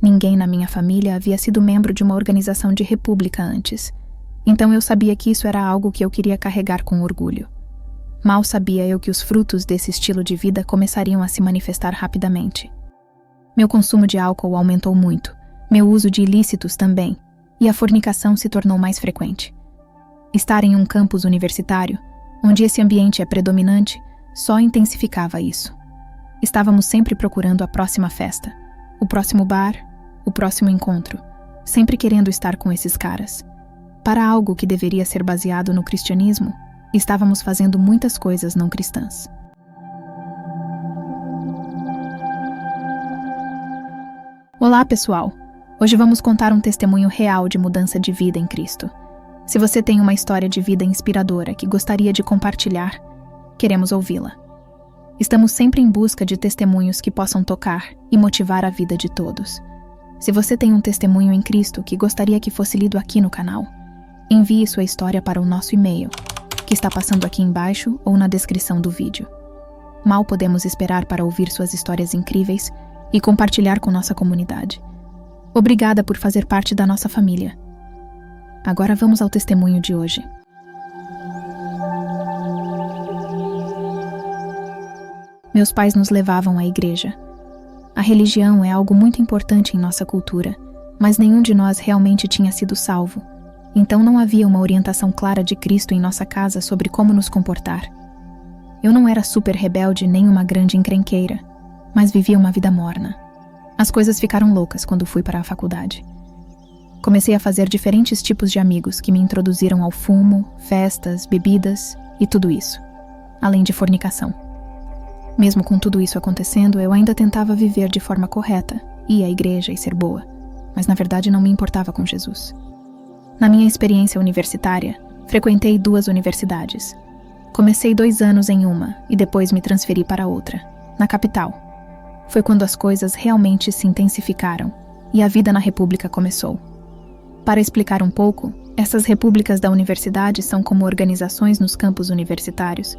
Ninguém na minha família havia sido membro de uma organização de república antes. Então eu sabia que isso era algo que eu queria carregar com orgulho. Mal sabia eu que os frutos desse estilo de vida começariam a se manifestar rapidamente. Meu consumo de álcool aumentou muito, meu uso de ilícitos também, e a fornicação se tornou mais frequente. Estar em um campus universitário, onde esse ambiente é predominante, só intensificava isso. Estávamos sempre procurando a próxima festa, o próximo bar, o próximo encontro, sempre querendo estar com esses caras. Para algo que deveria ser baseado no cristianismo, estávamos fazendo muitas coisas não cristãs. Olá, pessoal! Hoje vamos contar um testemunho real de mudança de vida em Cristo. Se você tem uma história de vida inspiradora que gostaria de compartilhar, queremos ouvi-la. Estamos sempre em busca de testemunhos que possam tocar e motivar a vida de todos. Se você tem um testemunho em Cristo que gostaria que fosse lido aqui no canal, envie sua história para o nosso e-mail, que está passando aqui embaixo ou na descrição do vídeo. Mal podemos esperar para ouvir suas histórias incríveis e compartilhar com nossa comunidade. Obrigada por fazer parte da nossa família. Agora vamos ao testemunho de hoje. Meus pais nos levavam à igreja. A religião é algo muito importante em nossa cultura, mas nenhum de nós realmente tinha sido salvo. Então não havia uma orientação clara de Cristo em nossa casa sobre como nos comportar. Eu não era super rebelde nem uma grande encrenqueira, mas vivia uma vida morna. As coisas ficaram loucas quando fui para a faculdade. Comecei a fazer diferentes tipos de amigos que me introduziram ao fumo, festas, bebidas e tudo isso, além de fornicação. Mesmo com tudo isso acontecendo, eu ainda tentava viver de forma correta, ir à igreja e ser boa, mas na verdade não me importava com Jesus. Na minha experiência universitária, frequentei 2 universidades. Comecei 2 anos em uma e depois me transferi para outra, na capital. Foi quando as coisas realmente se intensificaram e a vida na República começou. Para explicar um pouco, essas repúblicas da universidade são como organizações nos campos universitários,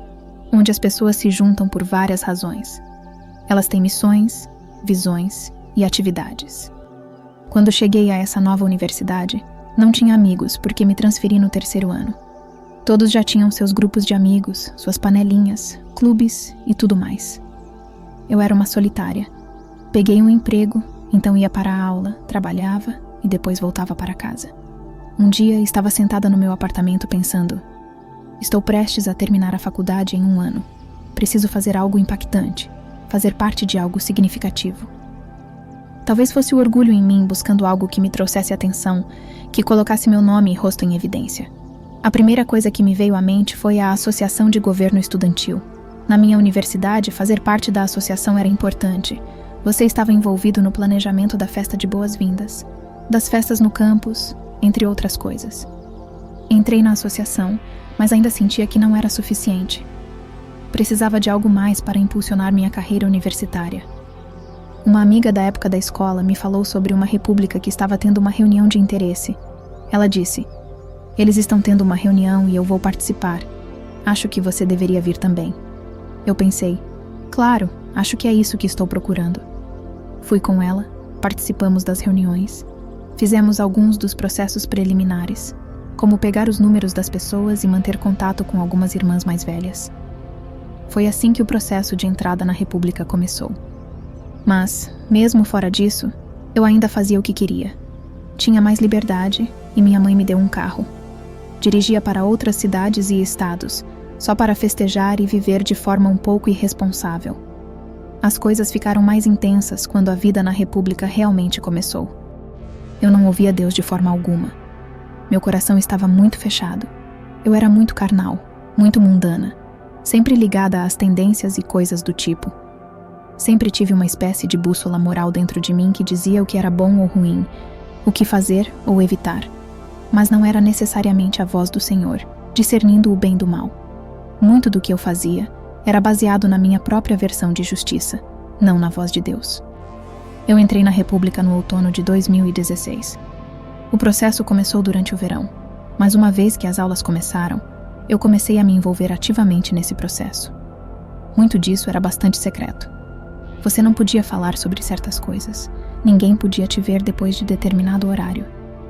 onde as pessoas se juntam por várias razões. Elas têm missões, visões e atividades. Quando cheguei a essa nova universidade, não tinha amigos porque me transferi no 3º ano. Todos já tinham seus grupos de amigos, suas panelinhas, clubes e tudo mais. Eu era uma solitária. Peguei um emprego, então ia para a aula, trabalhava e depois voltava para casa. Um dia estava sentada no meu apartamento pensando: estou prestes a terminar a faculdade em 1 ano. Preciso fazer algo impactante, fazer parte de algo significativo. Talvez fosse o orgulho em mim buscando algo que me trouxesse atenção, que colocasse meu nome e rosto em evidência. A primeira coisa que me veio à mente foi a Associação de Governo Estudantil. Na minha universidade, fazer parte da associação era importante. Você estava envolvido no planejamento da festa de boas-vindas, das festas no campus, entre outras coisas. Entrei na associação, mas ainda sentia que não era suficiente. Precisava de algo mais para impulsionar minha carreira universitária. Uma amiga da época da escola me falou sobre uma república que estava tendo uma reunião de interesse. Ela disse: eles estão tendo uma reunião e eu vou participar. Acho que você deveria vir também. Eu pensei: claro, acho que é isso que estou procurando. Fui com ela, participamos das reuniões, fizemos alguns dos processos preliminares, como pegar os números das pessoas e manter contato com algumas irmãs mais velhas. Foi assim que o processo de entrada na República começou. Mas, mesmo fora disso, eu ainda fazia o que queria. Tinha mais liberdade e minha mãe me deu um carro. Dirigia para outras cidades e estados, só para festejar e viver de forma um pouco irresponsável. As coisas ficaram mais intensas quando a vida na República realmente começou. Eu não ouvia Deus de forma alguma. Meu coração estava muito fechado. Eu era muito carnal, muito mundana, sempre ligada às tendências e coisas do tipo. Sempre tive uma espécie de bússola moral dentro de mim que dizia o que era bom ou ruim, o que fazer ou evitar. Mas não era necessariamente a voz do Senhor, discernindo o bem do mal. Muito do que eu fazia era baseado na minha própria versão de justiça, não na voz de Deus. Eu entrei na República no outono de 2016. O processo começou durante o verão, mas uma vez que as aulas começaram, eu comecei a me envolver ativamente nesse processo. Muito disso era bastante secreto. Você não podia falar sobre certas coisas. Ninguém podia te ver depois de determinado horário.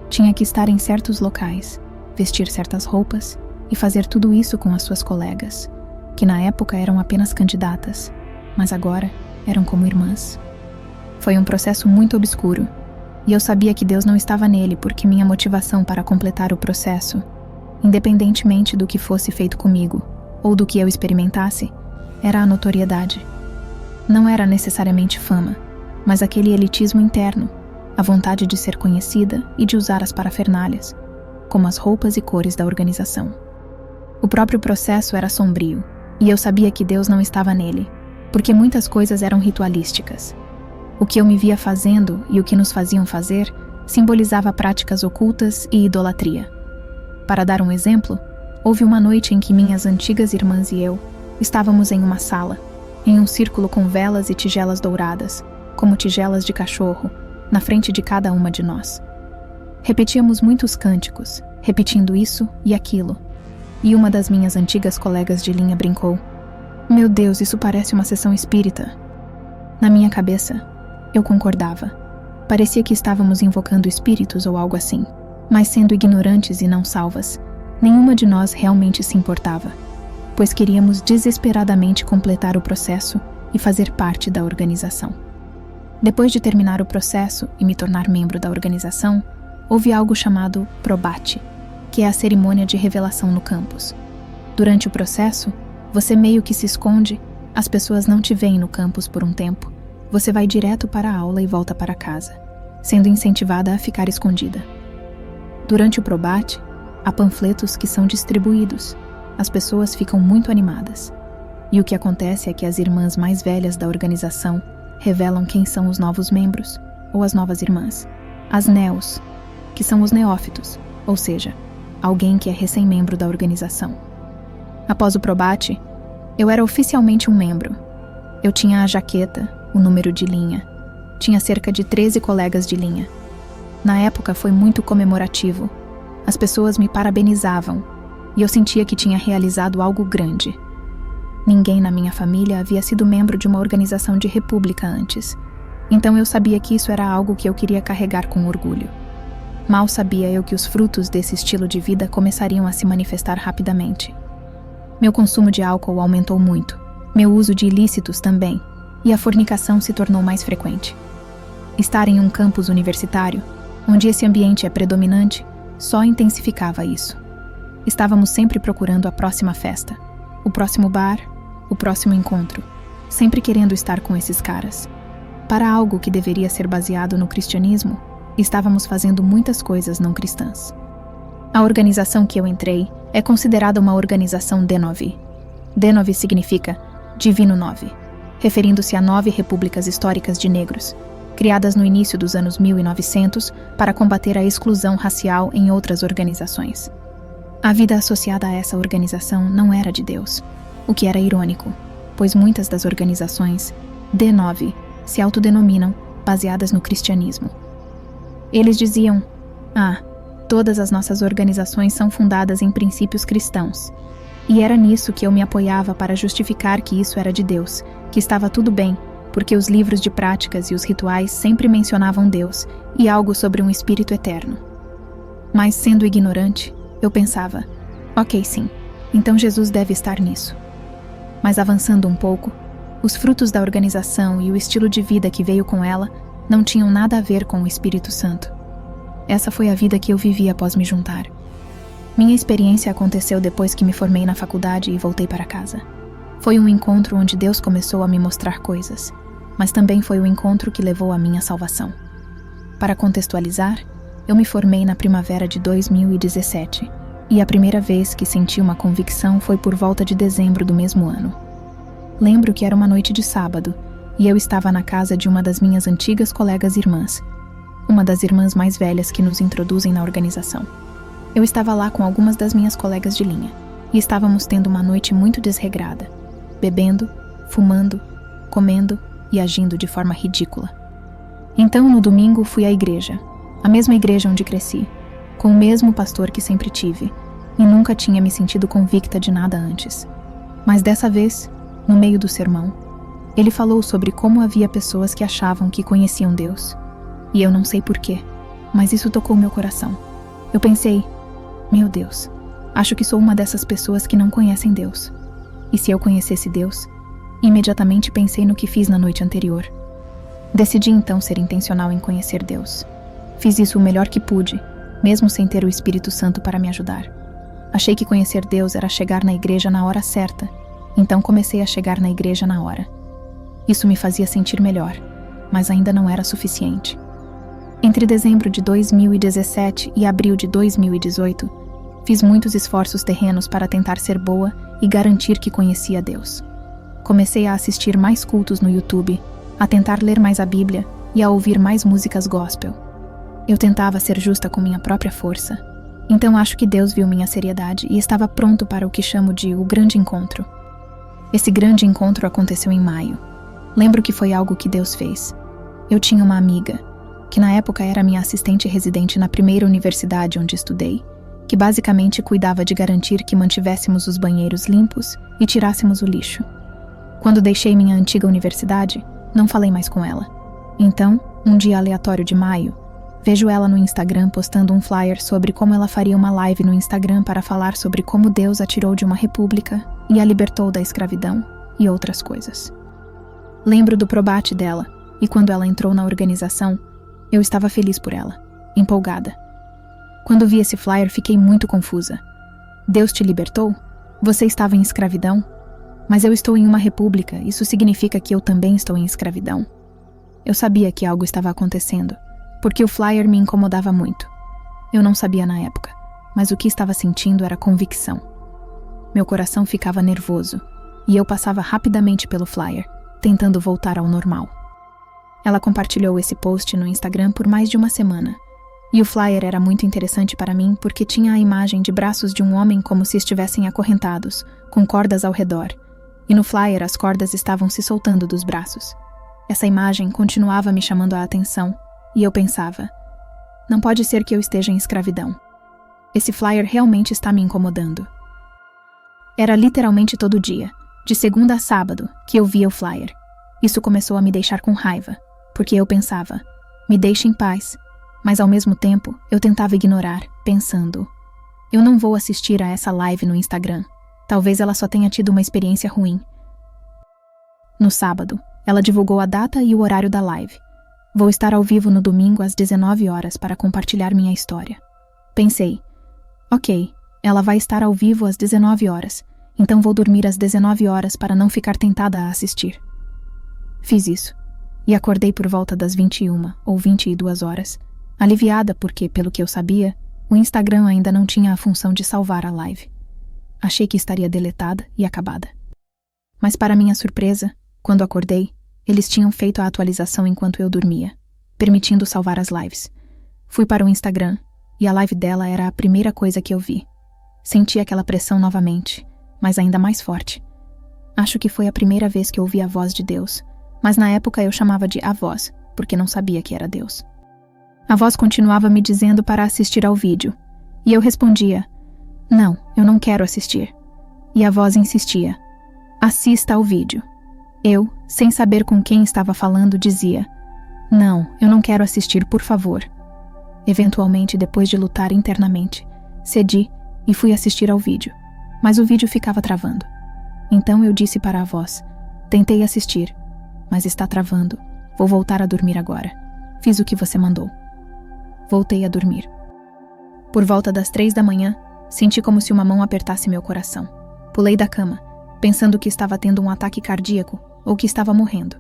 Tinha que estar em certos locais, vestir certas roupas e fazer tudo isso com as suas colegas, que na época eram apenas candidatas, mas agora eram como irmãs. Foi um processo muito obscuro, e eu sabia que Deus não estava nele porque minha motivação para completar o processo, independentemente do que fosse feito comigo ou do que eu experimentasse, era a notoriedade. Não era necessariamente fama, mas aquele elitismo interno, a vontade de ser conhecida e de usar as parafernálias, como as roupas e cores da organização. O próprio processo era sombrio, e eu sabia que Deus não estava nele, porque muitas coisas eram ritualísticas. O que eu me via fazendo e o que nos faziam fazer simbolizava práticas ocultas e idolatria. Para dar um exemplo, houve uma noite em que minhas antigas irmãs e eu estávamos em uma sala, em um círculo com velas e tigelas douradas, como tigelas de cachorro, na frente de cada uma de nós. Repetíamos muitos cânticos, repetindo isso e aquilo, e uma das minhas antigas colegas de linha brincou: "Meu Deus, isso parece uma sessão espírita." Na minha cabeça, eu concordava. Parecia que estávamos invocando espíritos ou algo assim, mas sendo ignorantes e não salvas, nenhuma de nós realmente se importava, pois queríamos desesperadamente completar o processo e fazer parte da organização. Depois de terminar o processo e me tornar membro da organização, houve algo chamado probate, que é a cerimônia de revelação no campus. Durante o processo, você meio que se esconde, as pessoas não te veem no campus por um tempo, você vai direto para a aula e volta para casa, sendo incentivada a ficar escondida. Durante o probate, há panfletos que são distribuídos, as pessoas ficam muito animadas. E o que acontece é que as irmãs mais velhas da organização revelam quem são os novos membros, ou as novas irmãs, as neos, que são os neófitos, ou seja, alguém que é recém-membro da organização. Após o probate, eu era oficialmente um membro. Eu tinha a jaqueta, o número de linha. Tinha cerca de 13 colegas de linha. Na época foi muito comemorativo. As pessoas me parabenizavam, e eu sentia que tinha realizado algo grande. Ninguém na minha família havia sido membro de uma organização de república antes, então eu sabia que isso era algo que eu queria carregar com orgulho. Mal sabia eu que os frutos desse estilo de vida começariam a se manifestar rapidamente. Meu consumo de álcool aumentou muito, meu uso de ilícitos também, e a fornicação se tornou mais frequente. Estar em um campus universitário, onde esse ambiente é predominante, só intensificava isso. Estávamos sempre procurando a próxima festa, o próximo bar, o próximo encontro, sempre querendo estar com esses caras. Para algo que deveria ser baseado no cristianismo, estávamos fazendo muitas coisas não cristãs. A organização que eu entrei é considerada uma organização D9. D9 significa Divino 9, referindo-se a 9 repúblicas históricas de negros, criadas no início dos anos 1900 para combater a exclusão racial em outras organizações. A vida associada a essa organização não era de Deus, o que era irônico, pois muitas das organizações D9 se autodenominam baseadas no cristianismo. Eles diziam: todas as nossas organizações são fundadas em princípios cristãos. E era nisso que eu me apoiava para justificar que isso era de Deus, que estava tudo bem, porque os livros de práticas e os rituais sempre mencionavam Deus e algo sobre um espírito eterno. Mas, sendo ignorante, eu pensava: ok, sim, então Jesus deve estar nisso. Mas avançando um pouco, os frutos da organização e o estilo de vida que veio com ela não tinham nada a ver com o Espírito Santo. Essa foi a vida que eu vivi após me juntar. Minha experiência aconteceu depois que me formei na faculdade e voltei para casa. Foi um encontro onde Deus começou a me mostrar coisas, mas também foi o encontro que levou à minha salvação. Para contextualizar, eu me formei na primavera de 2017, e a primeira vez que senti uma convicção foi por volta de dezembro do mesmo ano. Lembro que era uma noite de sábado, e eu estava na casa de uma das minhas antigas colegas irmãs, uma das irmãs mais velhas que nos introduzem na organização. Eu estava lá com algumas das minhas colegas de linha, e estávamos tendo uma noite muito desregrada, bebendo, fumando, comendo e agindo de forma ridícula. Então, no domingo, fui à igreja, a mesma igreja onde cresci, com o mesmo pastor que sempre tive, e nunca tinha me sentido convicta de nada antes. Mas dessa vez, no meio do sermão, ele falou sobre como havia pessoas que achavam que conheciam Deus, E eu não sei porquê, mas isso tocou meu coração. Eu pensei, meu Deus, acho que sou uma dessas pessoas que não conhecem Deus. E se eu conhecesse Deus? Imediatamente pensei no que fiz na noite anterior. Decidi então ser intencional em conhecer Deus. Fiz isso o melhor que pude, mesmo sem ter o Espírito Santo para me ajudar. Achei que conhecer Deus era chegar na igreja na hora certa, então comecei a chegar na igreja na hora. Isso me fazia sentir melhor, mas ainda não era suficiente. Entre dezembro de 2017 e abril de 2018, fiz muitos esforços terrenos para tentar ser boa e garantir que conhecia Deus. Comecei a assistir mais cultos no YouTube, a tentar ler mais a Bíblia e a ouvir mais músicas gospel. Eu tentava ser justa com minha própria força. Então acho que Deus viu minha seriedade e estava pronto para o que chamo de o grande encontro. Esse grande encontro aconteceu em maio. Lembro que foi algo que Deus fez. Eu tinha uma amiga, que na época era minha assistente residente na primeira universidade onde estudei, que basicamente cuidava de garantir que mantivéssemos os banheiros limpos e tirássemos o lixo. Quando deixei minha antiga universidade, não falei mais com ela. Então, um dia aleatório de maio, vejo ela no Instagram postando um flyer sobre como ela faria uma live no Instagram para falar sobre como Deus a tirou de uma república e a libertou da escravidão e outras coisas. Lembro do probate dela, e quando ela entrou na organização, eu estava feliz por ela, empolgada. Quando vi esse flyer, fiquei muito confusa. Deus te libertou? Você estava em escravidão? Mas eu estou em uma república, isso significa que eu também estou em escravidão. Eu sabia que algo estava acontecendo, porque o flyer me incomodava muito. Eu não sabia na época, mas o que estava sentindo era convicção. Meu coração ficava nervoso, e eu passava rapidamente pelo flyer, tentando voltar ao normal. Ela compartilhou esse post no Instagram por mais de uma semana, e o flyer era muito interessante para mim porque tinha a imagem de braços de um homem como se estivessem acorrentados, com cordas ao redor, e no flyer as cordas estavam se soltando dos braços. Essa imagem continuava me chamando a atenção, e eu pensava, não pode ser que eu esteja em escravidão. Esse flyer realmente está me incomodando. Era literalmente todo dia, de segunda a sábado, que eu via o flyer. Isso começou a me deixar com raiva, porque eu pensava, me deixe em paz, mas ao mesmo tempo eu tentava ignorar, pensando, eu não vou assistir a essa live no Instagram, talvez ela só tenha tido uma experiência ruim. No sábado, ela divulgou a data e o horário da live. Vou estar ao vivo no domingo às 19 horas para compartilhar minha história. Pensei, ok, ela vai estar ao vivo às 19 horas, então vou dormir às 19 horas para não ficar tentada a assistir. Fiz isso, e acordei por volta das 21 ou 22 horas, aliviada porque, pelo que eu sabia, o Instagram ainda não tinha a função de salvar a live. Achei que estaria deletada e acabada. Mas para minha surpresa, quando acordei, eles tinham feito a atualização enquanto eu dormia, permitindo salvar as lives. Fui para o Instagram, e a live dela era a primeira coisa que eu vi. Senti aquela pressão novamente, mas ainda mais forte. Acho que foi a primeira vez que ouvi a voz de Deus, mas na época eu chamava de a voz, porque não sabia que era Deus. A voz continuava me dizendo para assistir ao vídeo, e eu respondia, não, eu não quero assistir. E a voz insistia, assista ao vídeo. Eu, sem saber com quem estava falando, dizia, não, eu não quero assistir, por favor. Eventualmente, depois de lutar internamente, cedi e fui assistir ao vídeo, mas o vídeo ficava travando. Então eu disse para a voz, tentei assistir, mas está travando, vou voltar a dormir agora. Fiz o que você mandou. Voltei a dormir. Por volta das 3 da manhã, senti como se uma mão apertasse meu coração. Pulei da cama, pensando que estava tendo um ataque cardíaco ou que estava morrendo.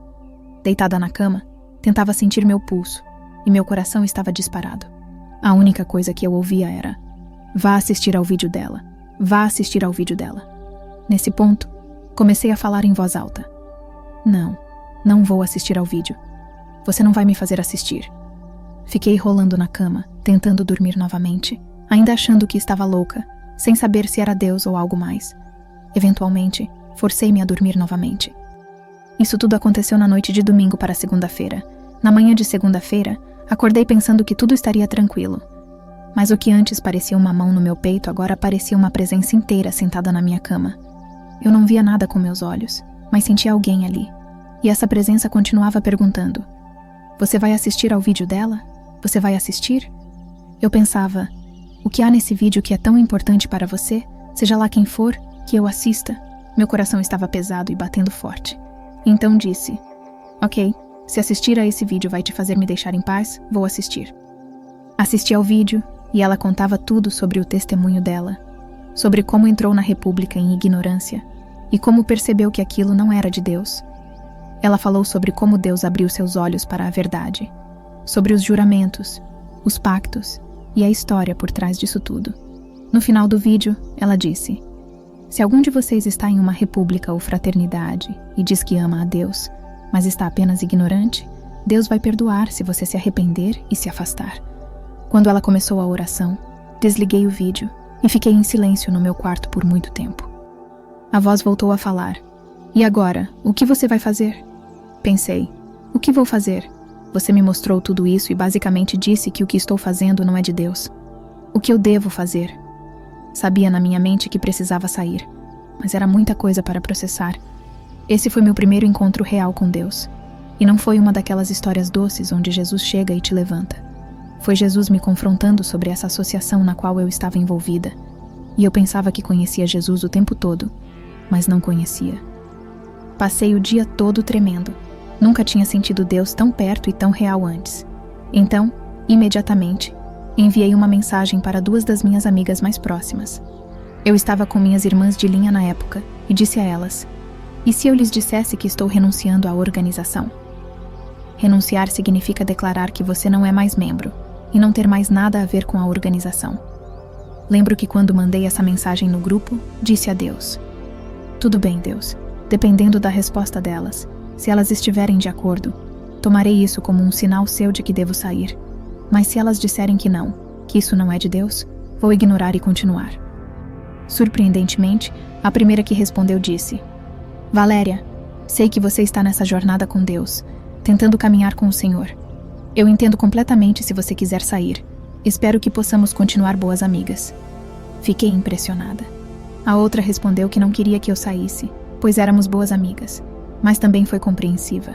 Deitada na cama, tentava sentir meu pulso, e meu coração estava disparado. A única coisa que eu ouvia era, vá assistir ao vídeo dela, vá assistir ao vídeo dela. Nesse ponto, comecei a falar em voz alta. Não vou assistir ao vídeo. Você não vai me fazer assistir. Fiquei rolando na cama, tentando dormir novamente, ainda achando que estava louca, sem saber se era Deus ou algo mais. Eventualmente, forcei-me a dormir novamente. Isso tudo aconteceu na noite de domingo para segunda-feira. Na manhã de segunda-feira, acordei pensando que tudo estaria tranquilo. Mas o que antes parecia uma mão no meu peito, agora parecia uma presença inteira sentada na minha cama. Eu não via nada com meus olhos, mas sentia alguém ali. E essa presença continuava perguntando, Você vai assistir ao vídeo dela? Você vai assistir? Eu pensava, o que há nesse vídeo que é tão importante para você, seja lá quem for, que eu assista? Meu coração estava pesado e batendo forte. Então disse, ok, se assistir a esse vídeo vai te fazer me deixar em paz, vou assistir. Assisti ao vídeo e ela contava tudo sobre o testemunho dela, sobre como entrou na República em ignorância e como percebeu que aquilo não era de Deus. Ela falou sobre como Deus abriu seus olhos para a verdade, sobre os juramentos, os pactos e a história por trás disso tudo. No final do vídeo, ela disse, se algum de vocês está em uma república ou fraternidade e diz que ama a Deus, mas está apenas ignorante, Deus vai perdoar se você se arrepender e se afastar. Quando ela começou a oração, desliguei o vídeo e fiquei em silêncio no meu quarto por muito tempo. A voz voltou a falar. E agora, o que você vai fazer? Pensei, o que vou fazer? Você me mostrou tudo isso e basicamente disse que o que estou fazendo não é de Deus. O que eu devo fazer? Sabia na minha mente que precisava sair, mas era muita coisa para processar. Esse foi meu primeiro encontro real com Deus. E não foi uma daquelas histórias doces onde Jesus chega e te levanta. Foi Jesus me confrontando sobre essa associação na qual eu estava envolvida. E eu pensava que conhecia Jesus o tempo todo, mas não conhecia. Passei o dia todo tremendo. Nunca tinha sentido Deus tão perto e tão real antes. Então, imediatamente, enviei uma mensagem para 2 das minhas amigas mais próximas. Eu estava com minhas irmãs de linha na época e disse a elas, e se eu lhes dissesse que estou renunciando à organização? Renunciar significa declarar que você não é mais membro e não ter mais nada a ver com a organização. Lembro que quando mandei essa mensagem no grupo, disse a Deus, tudo bem, Deus, dependendo da resposta delas, se elas estiverem de acordo, tomarei isso como um sinal seu de que devo sair. Mas se elas disserem que não, que isso não é de Deus, vou ignorar e continuar. Surpreendentemente, a primeira que respondeu disse, Valéria, sei que você está nessa jornada com Deus, tentando caminhar com o Senhor. Eu entendo completamente se você quiser sair. Espero que possamos continuar boas amigas. Fiquei impressionada. A outra respondeu que não queria que eu saísse, pois éramos boas amigas, mas também foi compreensiva.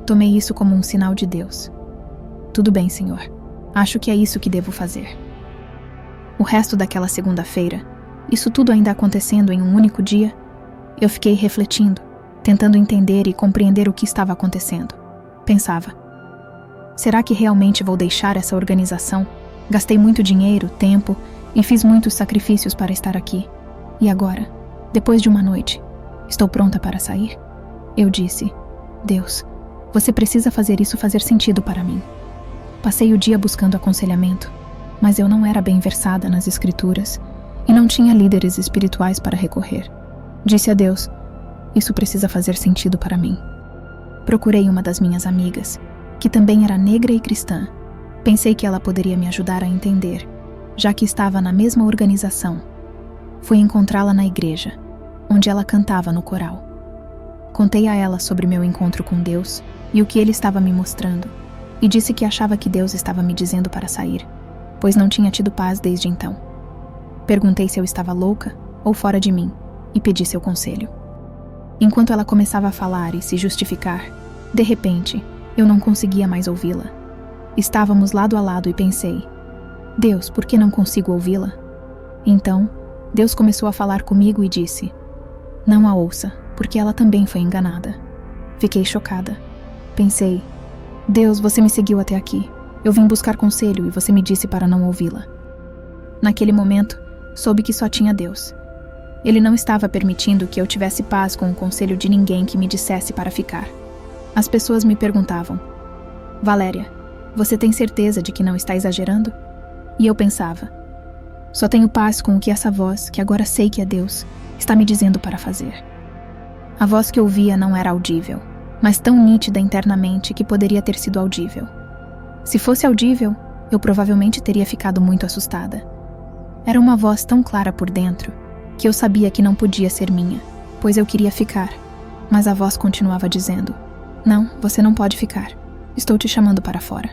Tomei isso como um sinal de Deus. Tudo bem, Senhor. Acho que é isso que devo fazer. O resto daquela segunda-feira, isso tudo ainda acontecendo em um único dia, eu fiquei refletindo, tentando entender e compreender o que estava acontecendo. Pensava, será que realmente vou deixar essa organização? Gastei muito dinheiro, tempo e fiz muitos sacrifícios para estar aqui. E agora, depois de uma noite, estou pronta para sair? Eu disse, Deus, você precisa fazer isso fazer sentido para mim. Passei o dia buscando aconselhamento, mas eu não era bem versada nas escrituras e não tinha líderes espirituais para recorrer. Disse a Deus, isso precisa fazer sentido para mim. Procurei uma das minhas amigas, que também era negra e cristã. Pensei que ela poderia me ajudar a entender, já que estava na mesma organização. Fui encontrá-la na igreja, onde ela cantava no coral. Contei a ela sobre meu encontro com Deus e o que ele estava me mostrando, e disse que achava que Deus estava me dizendo para sair, pois não tinha tido paz desde então. Perguntei se eu estava louca ou fora de mim, e pedi seu conselho. Enquanto ela começava a falar e se justificar, de repente, eu não conseguia mais ouvi-la. Estávamos lado a lado e pensei, Deus, por que não consigo ouvi-la? Então, Deus começou a falar comigo e disse, não a ouça, porque ela também foi enganada. Fiquei chocada. Pensei, Deus, você me seguiu até aqui. Eu vim buscar conselho e você me disse para não ouvi-la. Naquele momento, soube que só tinha Deus. Ele não estava permitindo que eu tivesse paz com o conselho de ninguém que me dissesse para ficar. As pessoas me perguntavam, Valéria, você tem certeza de que não está exagerando? E eu pensava, só tenho paz com o que essa voz, que agora sei que é Deus, está me dizendo para fazer. A voz que ouvia não era audível, mas tão nítida internamente que poderia ter sido audível. Se fosse audível, eu provavelmente teria ficado muito assustada. Era uma voz tão clara por dentro, que eu sabia que não podia ser minha, pois eu queria ficar, mas a voz continuava dizendo, não, você não pode ficar, estou te chamando para fora.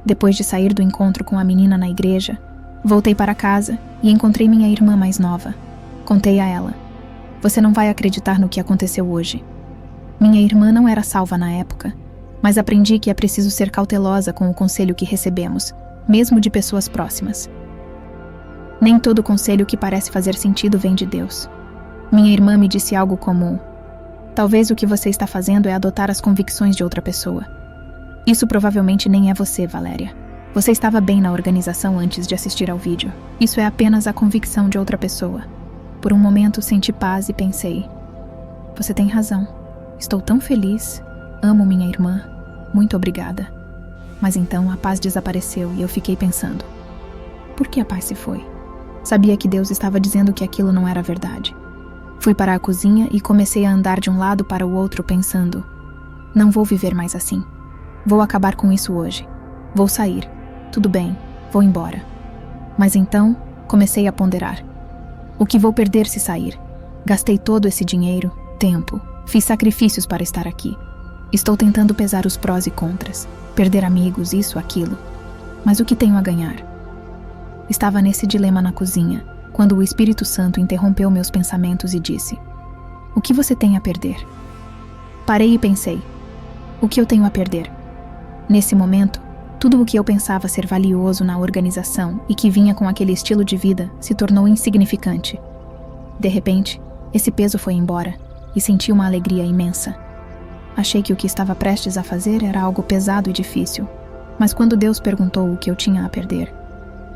Depois de sair do encontro com a menina na igreja, voltei para casa e encontrei minha irmã mais nova. Contei a ela, você não vai acreditar no que aconteceu hoje. Minha irmã não era salva na época, mas aprendi que é preciso ser cautelosa com o conselho que recebemos, mesmo de pessoas próximas. Nem todo conselho que parece fazer sentido vem de Deus. Minha irmã me disse algo como: talvez o que você está fazendo é adotar as convicções de outra pessoa. Isso provavelmente nem é você, Valéria. Você estava bem na organização antes de assistir ao vídeo. Isso é apenas a convicção de outra pessoa. Por um momento senti paz e pensei: você tem razão. Estou tão feliz. Amo minha irmã. Muito obrigada. Mas então a paz desapareceu e eu fiquei pensando: por que a paz se foi? Sabia que Deus estava dizendo que aquilo não era verdade. Fui para a cozinha e comecei a andar de um lado para o outro pensando: não vou viver mais assim. Vou acabar com isso hoje. Vou sair. Tudo bem, vou embora. Mas então, comecei a ponderar. O que vou perder se sair? Gastei todo esse dinheiro, tempo, fiz sacrifícios para estar aqui. Estou tentando pesar os prós e contras, perder amigos, isso, aquilo. Mas o que tenho a ganhar? Estava nesse dilema na cozinha, quando o Espírito Santo interrompeu meus pensamentos e disse: o que você tem a perder? Parei e pensei: o que eu tenho a perder? Nesse momento, tudo o que eu pensava ser valioso na organização e que vinha com aquele estilo de vida se tornou insignificante. De repente, esse peso foi embora e senti uma alegria imensa. Achei que o que estava prestes a fazer era algo pesado e difícil, mas quando Deus perguntou o que eu tinha a perder,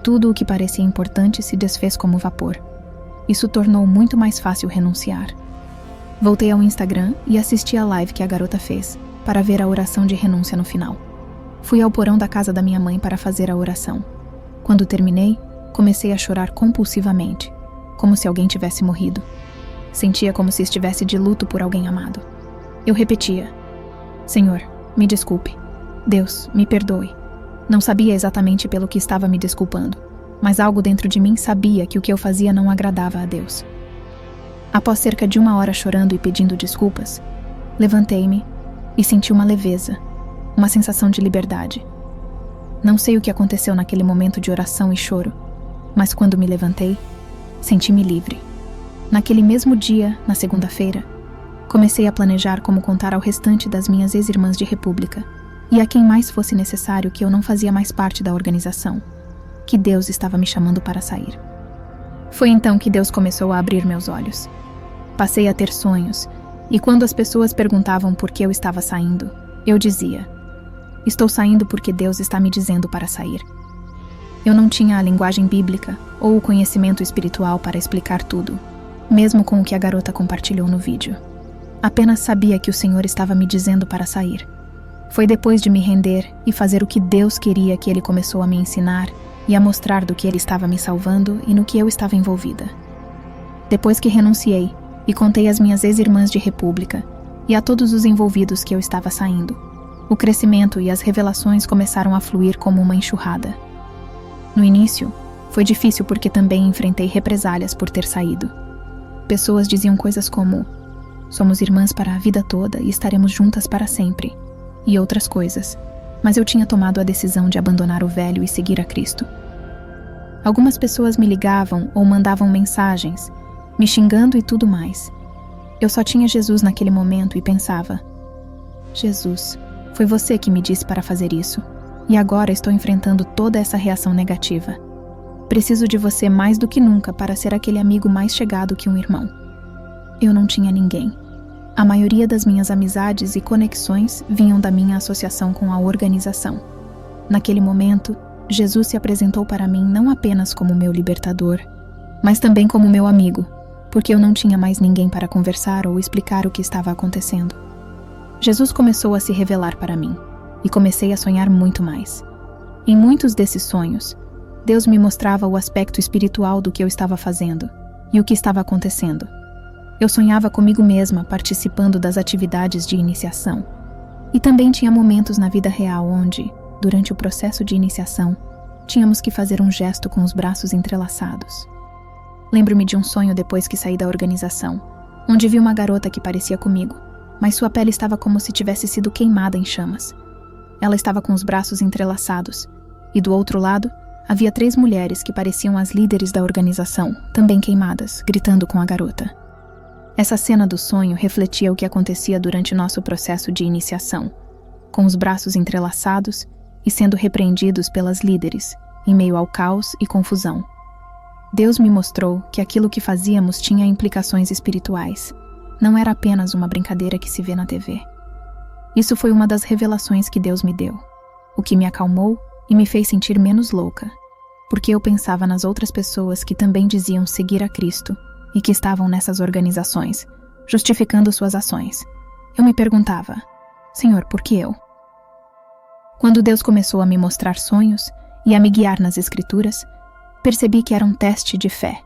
tudo o que parecia importante se desfez como vapor. Isso tornou muito mais fácil renunciar. Voltei ao Instagram e assisti a live que a garota fez, para ver a oração de renúncia no final. Fui ao porão da casa da minha mãe para fazer a oração. Quando terminei, comecei a chorar compulsivamente, como se alguém tivesse morrido. Sentia como se estivesse de luto por alguém amado. Eu repetia: Senhor, me desculpe. Deus, me perdoe. Não sabia exatamente pelo que estava me desculpando, mas algo dentro de mim sabia que o que eu fazia não agradava a Deus. Após cerca de 1 hora chorando e pedindo desculpas, levantei-me e senti uma leveza, uma sensação de liberdade. Não sei o que aconteceu naquele momento de oração e choro, mas quando me levantei, senti-me livre. Naquele mesmo dia, na segunda-feira, comecei a planejar como contar ao restante das minhas ex-irmãs de República e a quem mais fosse necessário que eu não fazia mais parte da organização, que Deus estava me chamando para sair. Foi então que Deus começou a abrir meus olhos. Passei a ter sonhos, e quando as pessoas perguntavam por que eu estava saindo, eu dizia: estou saindo porque Deus está me dizendo para sair. Eu não tinha a linguagem bíblica ou o conhecimento espiritual para explicar tudo, mesmo com o que a garota compartilhou no vídeo. Apenas sabia que o Senhor estava me dizendo para sair. Foi depois de me render e fazer o que Deus queria que Ele começou a me ensinar e a mostrar do que Ele estava me salvando e no que eu estava envolvida. Depois que renunciei e contei às minhas ex-irmãs de República e a todos os envolvidos que eu estava saindo, o crescimento e as revelações começaram a fluir como uma enxurrada. No início, foi difícil porque também enfrentei represálias por ter saído. Pessoas diziam coisas como: somos irmãs para a vida toda e estaremos juntas para sempre, e outras coisas, mas eu tinha tomado a decisão de abandonar o velho e seguir a Cristo. Algumas pessoas me ligavam ou mandavam mensagens, me xingando e tudo mais. Eu só tinha Jesus naquele momento e pensava: Jesus, foi você que me disse para fazer isso, e agora estou enfrentando toda essa reação negativa. Preciso de você mais do que nunca para ser aquele amigo mais chegado que um irmão. Eu não tinha ninguém. A maioria das minhas amizades e conexões vinham da minha associação com a organização. Naquele momento, Jesus se apresentou para mim não apenas como meu libertador, mas também como meu amigo, porque eu não tinha mais ninguém para conversar ou explicar o que estava acontecendo. Jesus começou a se revelar para mim, e comecei a sonhar muito mais. Em muitos desses sonhos, Deus me mostrava o aspecto espiritual do que eu estava fazendo e o que estava acontecendo. Eu sonhava comigo mesma participando das atividades de iniciação. E também tinha momentos na vida real onde, durante o processo de iniciação, tínhamos que fazer um gesto com os braços entrelaçados. Lembro-me de um sonho depois que saí da organização, onde vi uma garota que parecia comigo, mas sua pele estava como se tivesse sido queimada em chamas. Ela estava com os braços entrelaçados, e do outro lado, havia 3 mulheres que pareciam as líderes da organização, também queimadas, gritando com a garota. Essa cena do sonho refletia o que acontecia durante nosso processo de iniciação. com os braços entrelaçados e sendo repreendidos pelas líderes, em meio ao caos e confusão. Deus me mostrou que aquilo que fazíamos tinha implicações espirituais. Não era apenas uma brincadeira que se vê na TV. Isso foi uma das revelações que Deus me deu, o que me acalmou e me fez sentir menos louca, porque eu pensava nas outras pessoas que também diziam seguir a Cristo e que estavam nessas organizações, justificando suas ações. Eu me perguntava, Senhor, por que eu? Quando Deus começou a me mostrar sonhos e a me guiar nas Escrituras, percebi que era um teste de fé,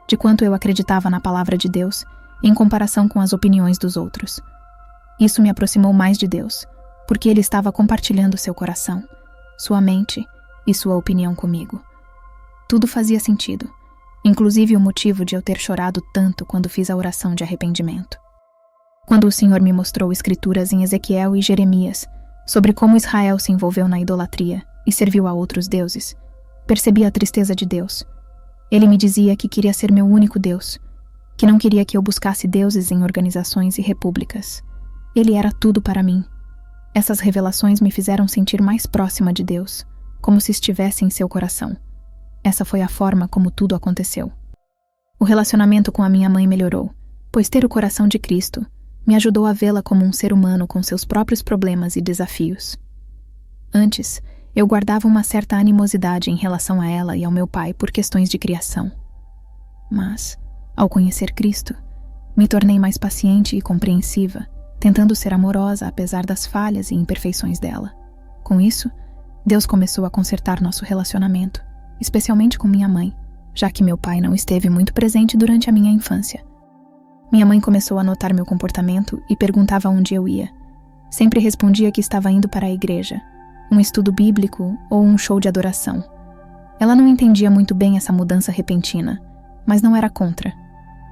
de quanto eu acreditava na palavra de Deus em comparação com as opiniões dos outros. Isso me aproximou mais de Deus, porque Ele estava compartilhando seu coração, sua mente e sua opinião comigo. Tudo fazia sentido, inclusive o motivo de eu ter chorado tanto quando fiz a oração de arrependimento. Quando o Senhor me mostrou escrituras em Ezequiel e Jeremias sobre como Israel se envolveu na idolatria e serviu a outros deuses, percebi a tristeza de Deus. Ele me dizia que queria ser meu único Deus, que não queria que eu buscasse deuses em organizações e repúblicas. Ele era tudo para mim. Essas revelações me fizeram sentir mais próxima de Deus, como se estivesse em seu coração. Essa foi a forma como tudo aconteceu. O relacionamento com a minha mãe melhorou, pois ter o coração de Cristo me ajudou a vê-la como um ser humano com seus próprios problemas e desafios. Antes, eu guardava uma certa animosidade em relação a ela e ao meu pai por questões de criação. Mas, ao conhecer Cristo, me tornei mais paciente e compreensiva, tentando ser amorosa apesar das falhas e imperfeições dela. Com isso, Deus começou a consertar nosso relacionamento, especialmente com minha mãe, já que meu pai não esteve muito presente durante a minha infância. Minha mãe começou a notar meu comportamento e perguntava onde eu ia. Sempre respondia que estava indo para a igreja, um estudo bíblico ou um show de adoração. Ela não entendia muito bem essa mudança repentina, mas não era contra.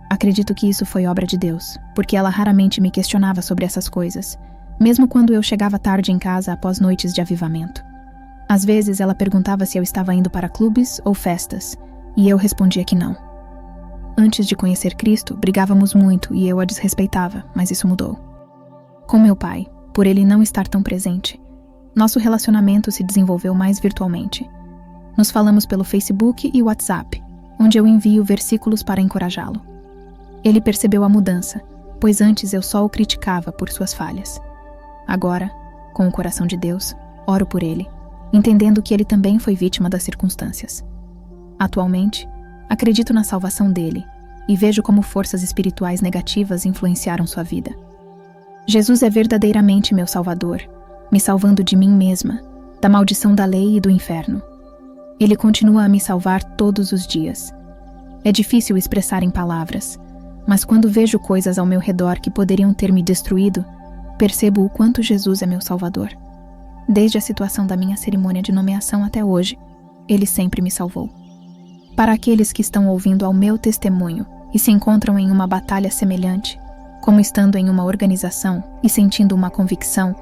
Acredito que isso foi obra de Deus, porque ela raramente me questionava sobre essas coisas, mesmo quando eu chegava tarde em casa após noites de avivamento. Às vezes ela perguntava se eu estava indo para clubes ou festas, e eu respondia que não. Antes de conhecer Cristo, brigávamos muito e eu a desrespeitava, mas isso mudou. Com meu pai, por ele não estar tão presente, nosso relacionamento se desenvolveu mais virtualmente. Nos falamos pelo Facebook e WhatsApp, onde eu envio versículos para encorajá-lo. Ele percebeu a mudança, pois antes eu só o criticava por suas falhas. Agora, com o coração de Deus, oro por ele, entendendo que ele também foi vítima das circunstâncias. Atualmente, acredito na salvação dele e vejo como forças espirituais negativas influenciaram sua vida. Jesus é verdadeiramente meu Salvador, me salvando de mim mesma, da maldição da lei e do inferno. Ele continua a me salvar todos os dias. É difícil expressar em palavras, mas quando vejo coisas ao meu redor que poderiam ter me destruído, percebo o quanto Jesus é meu Salvador. Desde a situação da minha cerimônia de nomeação até hoje, ele sempre me salvou. Para aqueles que estão ouvindo ao meu testemunho e se encontram em uma batalha semelhante, como estando em uma organização e sentindo uma convicção,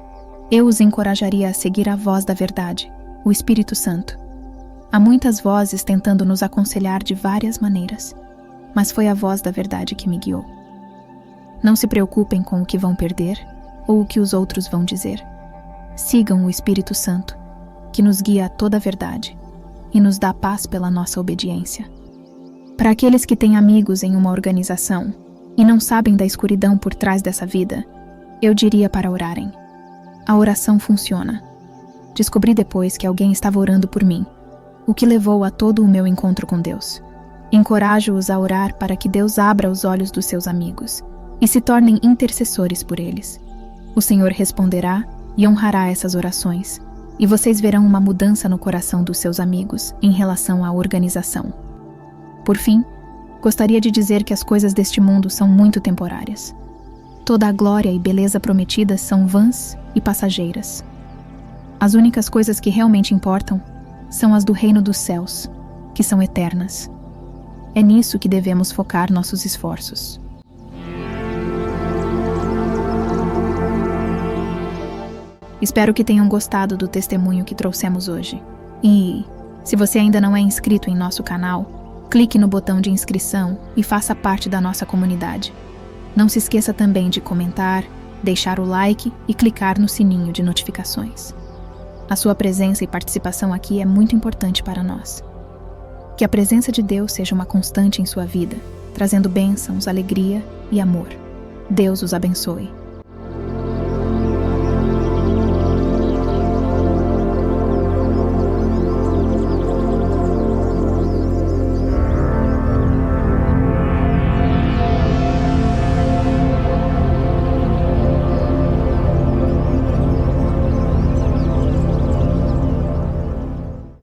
eu os encorajaria a seguir a voz da verdade, o Espírito Santo. Há muitas vozes tentando nos aconselhar de várias maneiras, mas foi a voz da verdade que me guiou. Não se preocupem com o que vão perder ou o que os outros vão dizer. Sigam o Espírito Santo, que nos guia a toda a verdade e nos dá paz pela nossa obediência. Para aqueles que têm amigos em uma organização e não sabem da escuridão por trás dessa vida, eu diria para orarem. A oração funciona. Descobri depois que alguém estava orando por mim, o que levou a todo o meu encontro com Deus. Encorajo-os a orar para que Deus abra os olhos dos seus amigos e se tornem intercessores por eles. O Senhor responderá e honrará essas orações, e vocês verão uma mudança no coração dos seus amigos em relação à organização. Por fim, gostaria de dizer que as coisas deste mundo são muito temporárias. Toda a glória e beleza prometidas são vãs e passageiras. As únicas coisas que realmente importam são as do reino dos céus, que são eternas. É nisso que devemos focar nossos esforços. Espero que tenham gostado do testemunho que trouxemos hoje. E, se você ainda não é inscrito em nosso canal, clique no botão de inscrição e faça parte da nossa comunidade. Não se esqueça também de comentar, deixar o like e clicar no sininho de notificações. A sua presença e participação aqui é muito importante para nós. Que a presença de Deus seja uma constante em sua vida, trazendo bênçãos, alegria e amor. Deus os abençoe.